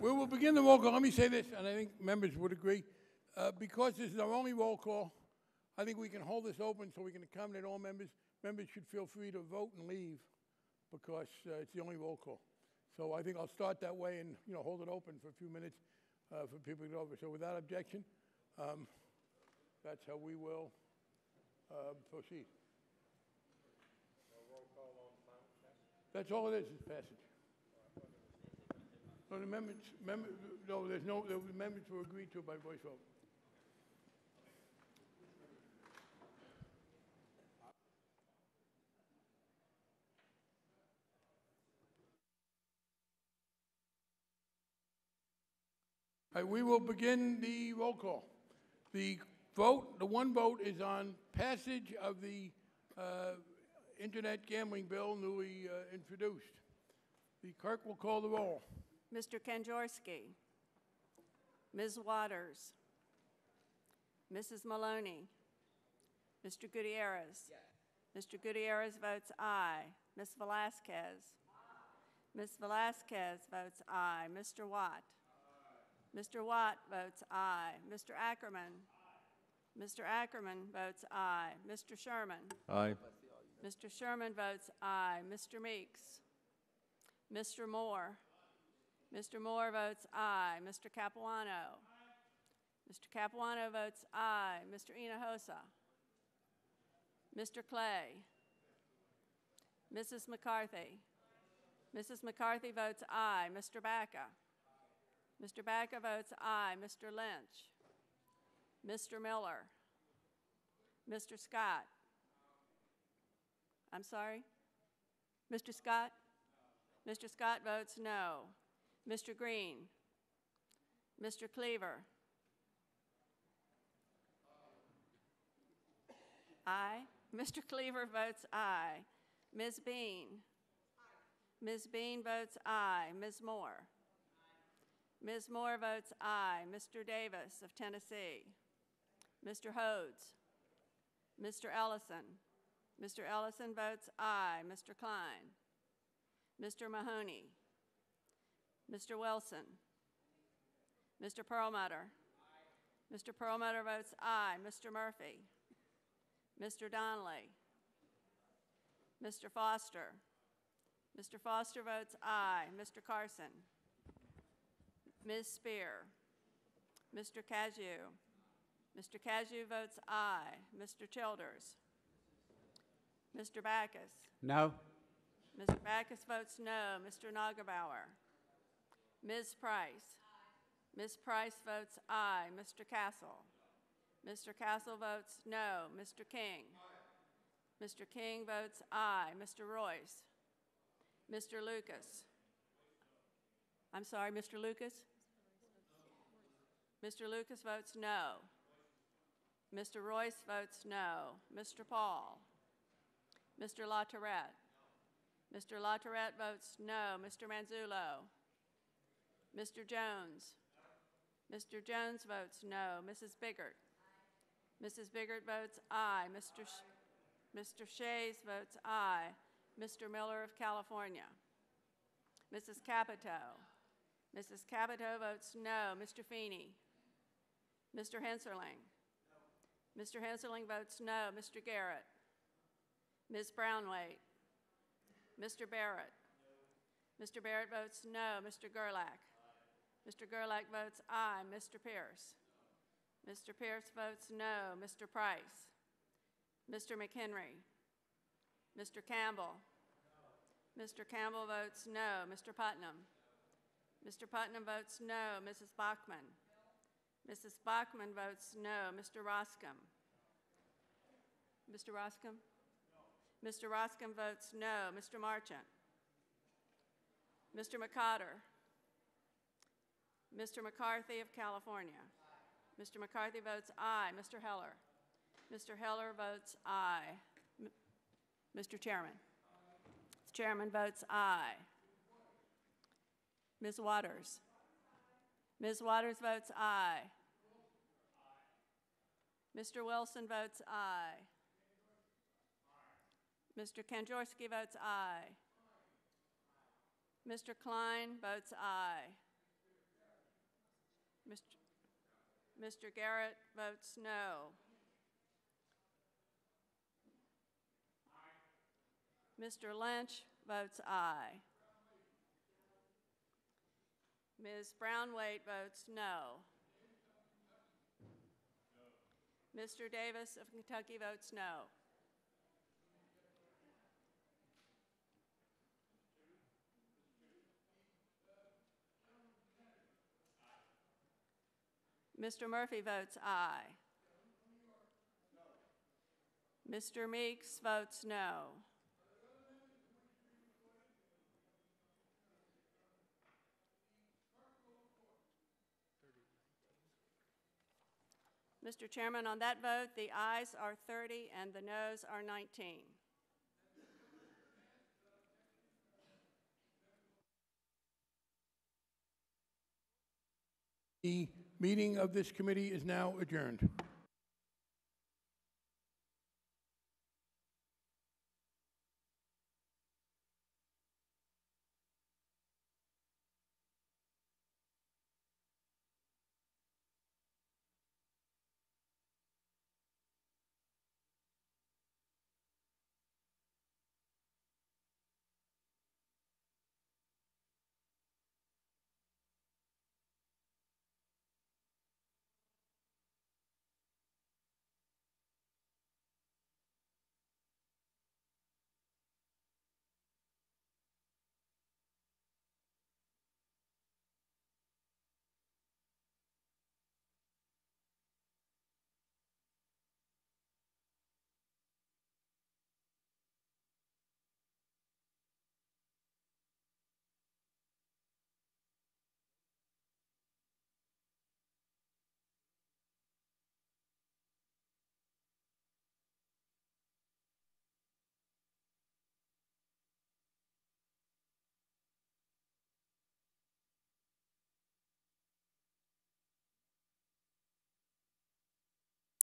We will begin the roll call. Let me say this, and I think members would agree. Because this is our only roll call, I think we can hold this open so we can accommodate all members. Members should feel free to vote and leave because it's the only roll call. So I think I'll start that way and hold it open for a few minutes for people to get over. So without objection, that's how we will proceed. That's all it is passage. No, the amendments, no, the amendments were agreed to by voice vote. All right, we will begin the roll call. The one vote is on passage of the Internet gambling bill newly introduced. The clerk will call the roll. Mr. Kanjorski, Ms. Waters, Mrs. Maloney, Mr. Gutierrez. Yes. Mr. Gutierrez votes aye. Ms. Velasquez. Aye. Ms. Velasquez votes aye. Mr. Watt. Aye. Mr. Watt votes aye. Mr. Ackerman. Aye. Mr. Ackerman votes aye. Mr. Sherman. Aye. Mr. Sherman votes aye. Mr. Meeks. Mr. Moore. Mr. Moore votes aye. Mr. Capuano. Aye. Mr. Capuano votes aye. Mr. Hinojosa. Mr. Clay. Mrs. McCarthy. Mrs. McCarthy votes aye. Mr. Baca. Mr. Baca votes aye. Mr. Lynch. Mr. Miller. Mr. Scott. I'm sorry? Mr. Scott? Mr. Scott votes no. Mr. Green. Mr. Cleaver. Aye. Mr. Cleaver votes aye. Ms. Bean. Aye. Ms. Bean votes aye. Ms. Moore. Aye. Ms. Moore votes aye. Mr. Davis of Tennessee. Mr. Hodes. Mr. Ellison. Mr. Ellison votes aye. Mr. Klein. Mr. Mahoney. Mr. Wilson. Mr. Perlmutter. Aye. Mr. Perlmutter votes aye. Mr. Murphy. Mr. Donnelly. Mr. Foster. Mr. Foster votes aye. Mr. Carson. Ms. Spear. Mr. Cazayoux. Mr. Cazayoux votes aye. Mr. Childers. Mr. Backus. No. Mr. Backus votes no. Mr. Nagerbauer. Ms. Price. Aye. Ms. Price votes aye. Mr. Castle. Mr. Castle votes no. Mr. King. Aye. Mr. King votes aye. Mr. Royce. Mr. Lucas. I'm sorry, Mr. Lucas? Mr. Lucas votes no. Mr. Royce votes no. Mr. Paul. Mr. LaTourette. Mr. LaTourette votes no. Mr. Manzullo. Mr. Jones. Mr. Jones votes no. Mrs. Biggert. Mrs. Biggert votes aye. Mr. Shays votes aye. Mr. Miller of California. Mrs. Capito. Mrs. Capito votes no. Mr. Feeney. Mr. Henserling. No. Mr. Henserling votes no. Mr. Garrett. Ms. Brown-Waite. Mr. Barrett. No. Mr. Barrett votes no. Mr. Gerlach. Aye. Mr. Gerlach votes aye. Mr. Pierce. No. Mr. Pierce votes no. Mr. Price. Mr. McHenry. Mr. Campbell. No. Mr. Campbell votes no. Mr. Putnam. No. Mr. Putnam votes no. Mrs. Bachman. No. Mrs. Bachman votes no. Mr. Roscom. No. Mr. Roscom? No. Mr. Roscom votes no. Mr. Marchant. Mr. McCotter. Mr. McCarthy of California. Aye. Mr. McCarthy votes aye. Mr. Heller. Mr. Heller votes aye. Mr. Chairman. Aye. The chairman votes aye. Ms. Waters. Ms. Waters votes aye. Mr. Wilson votes aye. Mr. Kanjorski votes aye. Mr. Klein votes aye. Mr. Garrett votes no. Mr. Lynch votes aye. Ms. Brown-Waite votes no. Mr. Davis of Kentucky votes no. Mr. Murphy votes aye. Mr. Meeks votes no. Mr. Chairman, on that vote, the ayes are 30 and the noes are 19. The meeting of this committee is now adjourned.